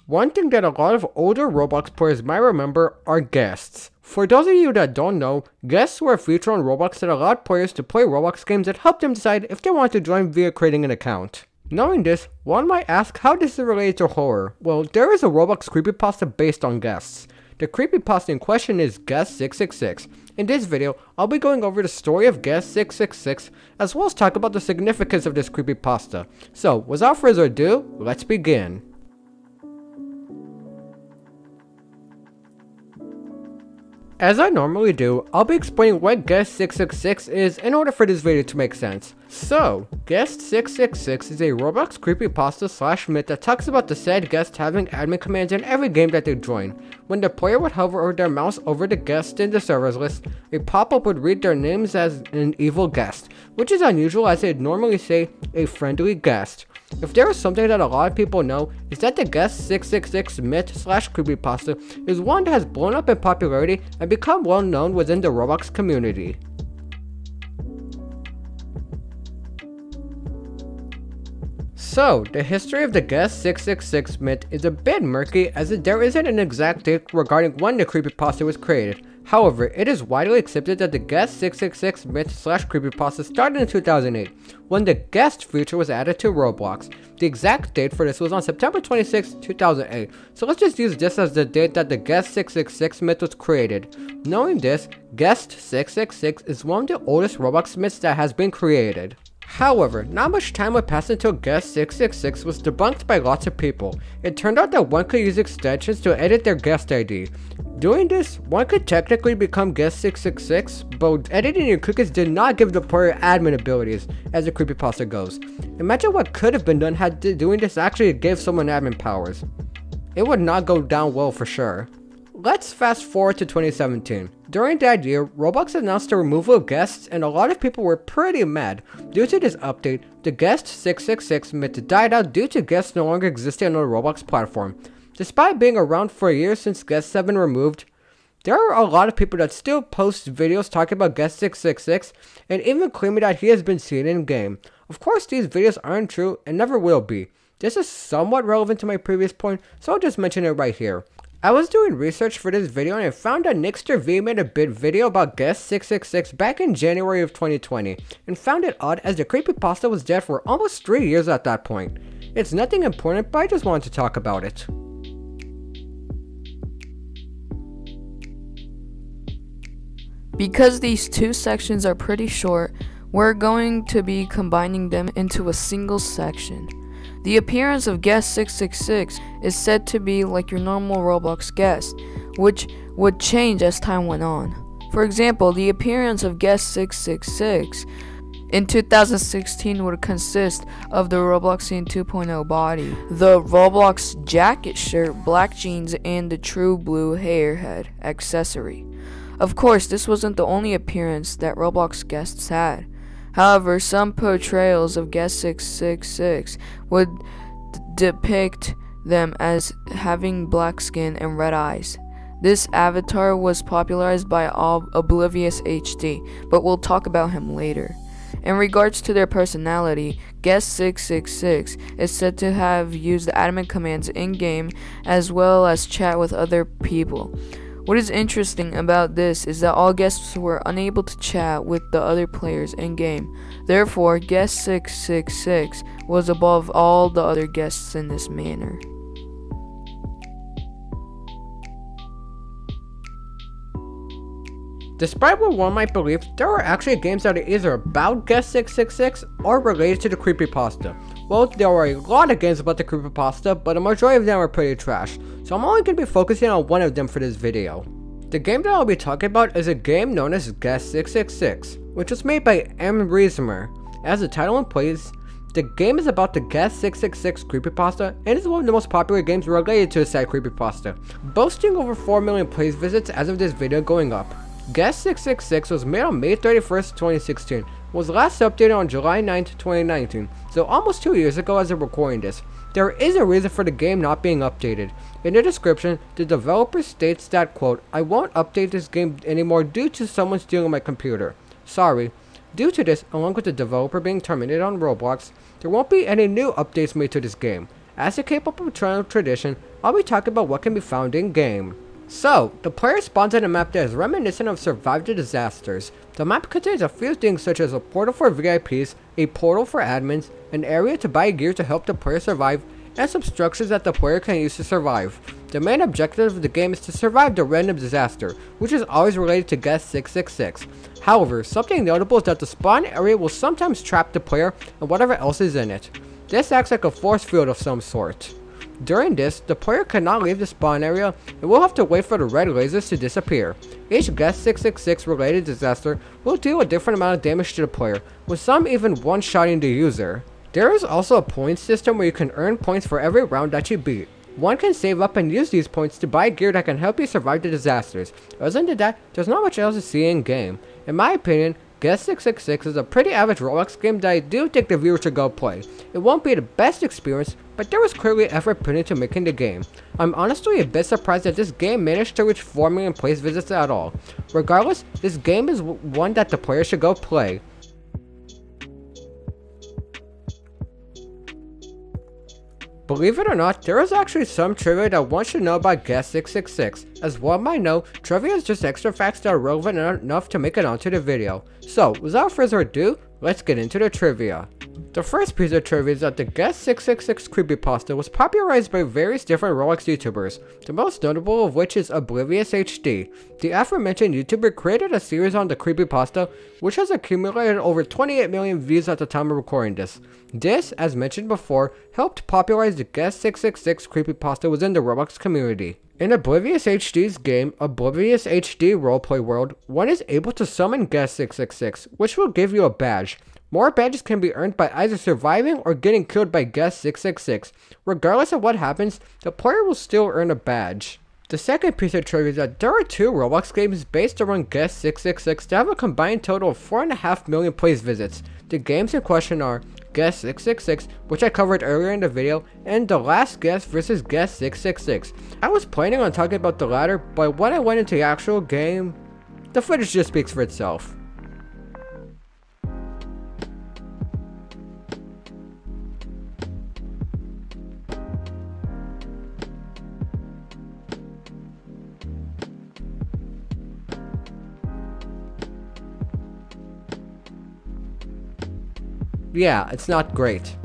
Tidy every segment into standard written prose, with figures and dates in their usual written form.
One thing that a lot of older Roblox players might remember are guests. For those of you that don't know, guests were a feature on Roblox that allowed players to play Roblox games that helped them decide if they wanted to join via creating an account. Knowing this, one might ask how this is related to horror. Well, there is a Roblox creepypasta based on guests. The creepypasta in question is Guest 666. In this video, I'll be going over the story of Guest 666, as well as talk about the significance of this creepypasta. So, without further ado, let's begin. As I normally do, I'll be explaining what Guest 666 is in order for this video to make sense. So, Guest 666 is a Roblox creepypasta slash myth that talks about the said guest having admin commands in every game that they join. When the player would hover their mouse over the guest in the servers list, a pop-up would read their names as an evil guest, which is unusual as they'd normally say a friendly guest. If there is something that a lot of people know, is that the Guest 666 myth slash creepypasta is one that has blown up in popularity and become well known within the Roblox community. So, the history of the Guest 666 myth is a bit murky as there isn't an exact date regarding when the creepypasta was created. However, it is widely accepted that the Guest 666 myth slash creepypasta started in 2008, when the guest feature was added to Roblox. The exact date for this was on September 26, 2008, so let's just use this as the date that the Guest 666 myth was created. Knowing this, Guest 666 is one of the oldest Roblox myths that has been created. However, not much time would pass until Guest 666 was debunked by lots of people. It turned out that one could use extensions to edit their guest ID. Doing this, one could technically become Guest 666, but editing your cookies did not give the player admin abilities, as the creepypasta goes. Imagine what could have been done had doing this actually gave someone admin powers. It would not go down well for sure. Let's fast forward to 2017. During that year, Roblox announced the removal of guests and a lot of people were pretty mad. Due to this update, the Guest 666 myth died out due to guests no longer existing on the Roblox platform. Despite being around for a year since guests have been removed, there are a lot of people that still post videos talking about Guest 666 and even claiming that he has been seen in game. Of course, these videos aren't true and never will be. This is somewhat relevant to my previous point, so I'll just mention it right here. I was doing research for this video and I found that Nixter made a bit video about Guest 666 back in January of 2020 and found it odd as the creepypasta was dead for almost 3 years at that point. It's nothing important, but I just wanted to talk about it. Because these two sections are pretty short, we're going to be combining them into a single section. The appearance of Guest 666 is said to be like your normal Roblox guest, which would change as time went on. For example, the appearance of Guest 666 in 2016 would consist of the Robloxian 2.0 body, the Roblox jacket shirt, black jeans, and the true blue hairhead accessory. Of course, this wasn't the only appearance that Roblox guests had. However, some portrayals of Guest 666 would depict them as having black skin and red eyes. This avatar was popularized by Oblivious HD, but we'll talk about him later. In regards to their personality, Guest 666 is said to have used admin commands in-game as well as chat with other people. What is interesting about this is that all guests were unable to chat with the other players in-game. Therefore, Guest 666 was above all the other guests in this manner. Despite what one might believe, there are actually games that are either about Guest 666 or related to the creepypasta. Well, there are a lot of games about the creepypasta, but a majority of them are pretty trash, so I'm only going to be focusing on one of them for this video. The game that I'll be talking about is a game known as Guest 666, which was made by M. Riesemer. As the title implies, the game is about the Guest 666 creepypasta and is one of the most popular games related to the said creepypasta, boasting over 4 million plays visits as of this video going up. Guest 666 was made on May 31st, 2016, was last updated on July 9th, 2019, so almost 2 years ago as of recording this. There is a reason for the game not being updated. In the description, the developer states that, quote, "I won't update this game anymore due to someone stealing my computer. Sorry." Due to this, along with the developer being terminated on Roblox, there won't be any new updates made to this game. As a K-pop channel tradition, I'll be talking about what can be found in-game. So, the player spawns in a map that is reminiscent of Survive the Disasters. The map contains a few things such as a portal for VIPs, a portal for admins, an area to buy gear to help the player survive, and some structures that the player can use to survive. The main objective of the game is to survive the random disaster, which is always related to Guest 666. However, something notable is that the spawn area will sometimes trap the player and whatever else is in it. This acts like a force field of some sort. During this, the player cannot leave the spawn area and will have to wait for the red lasers to disappear. Each Guest 666 related disaster will deal a different amount of damage to the player, with some even one-shotting the user. There is also a point system where you can earn points for every round that you beat. One can save up and use these points to buy gear that can help you survive the disasters. Other than that, there's not much else to see in game. In my opinion, Guest 666 is a pretty average Roblox game that I do think the viewer should go play. It won't be the best experience, but there was clearly effort put into making the game. I'm honestly a bit surprised that this game managed to reach 4 million place visits at all. Regardless, this game is one that the player should go play. Believe it or not, there is actually some trivia that one should know about Guest 666. As one might know, trivia is just extra facts that are relevant enough to make it onto the video. So, without further ado, let's get into the trivia. The first piece of trivia is that the Guest 666 creepypasta was popularized by various different Roblox YouTubers, the most notable of which is Oblivious HD. The aforementioned YouTuber created a series on the creepypasta, which has accumulated over 28 million views at the time of recording this. This, as mentioned before, helped popularize the Guest 666 creepypasta within the Roblox community. In Oblivious HD's game, Oblivious HD Roleplay World, one is able to summon Guest 666, which will give you a badge. More badges can be earned by either surviving or getting killed by Guest 666. Regardless of what happens, the player will still earn a badge. The second piece of trivia is that there are 2 Roblox games based around Guest 666 that have a combined total of 4.5 million place visits. The games in question are Guest 666, which I covered earlier in the video, and The Last Guest vs Guest 666. I was planning on talking about the latter, but when I went into the actual game, the footage just speaks for itself. Yeah, it's not great.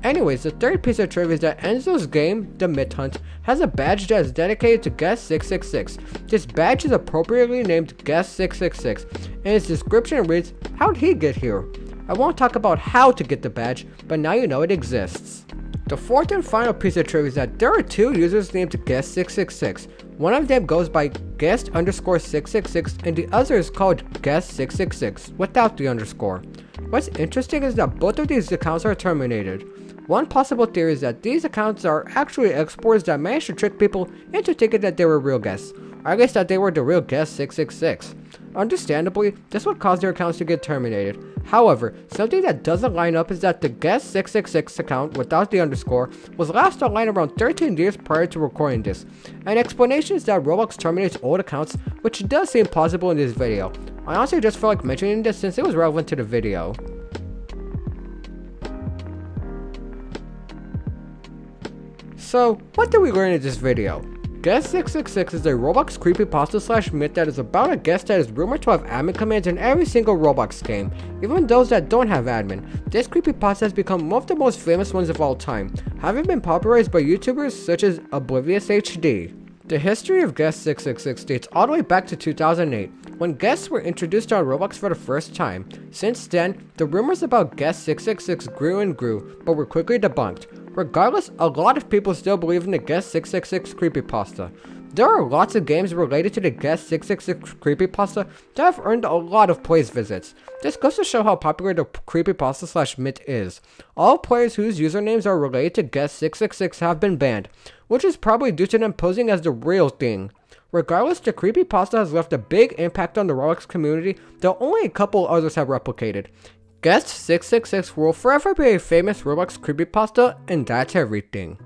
Anyways, the third piece of trivia is that Enzo's game, The Myth Hunt, has a badge that is dedicated to Guest 666. This badge is appropriately named Guest 666, and its description reads, "How'd he get here?" I won't talk about how to get the badge, but now you know it exists. The fourth and final piece of trivia is that there are 2 users named Guest 666. One of them goes by Guest_666 and the other is called Guest 666 without the underscore. What's interesting is that both of these accounts are terminated. One possible theory is that these accounts are actually exports that managed to trick people into thinking that they were real guests, or I guess that they were the real Guest 666. Understandably, this would cause their accounts to get terminated. However, something that doesn't line up is that the Guest 666 account without the underscore was last online around 13 years prior to recording this. An explanation is that Roblox terminates old accounts, which does seem plausible in this video. I honestly just felt like mentioning this since it was relevant to the video. So, what did we learn in this video? Guest 666 is a Roblox creepypasta / myth that is about a guest that is rumored to have admin commands in every single Roblox game, even those that don't have admin. This creepypasta has become one of the most famous ones of all time, having been popularized by YouTubers such as Oblivious HD. The history of Guest 666 dates all the way back to 2008, when guests were introduced on Roblox for the first time. Since then, the rumors about Guest 666 grew and grew, but were quickly debunked. Regardless, a lot of people still believe in the Guest 666 creepypasta. There are lots of games related to the Guest 666 creepypasta that have earned a lot of place visits. This goes to show how popular the creepypasta / myth is. All players whose usernames are related to Guest 666 have been banned, which is probably due to them posing as the real thing. Regardless, the creepypasta has left a big impact on the Roblox community, though only a couple others have replicated. Guest 666 will forever be a famous Roblox creepypasta, and that's everything.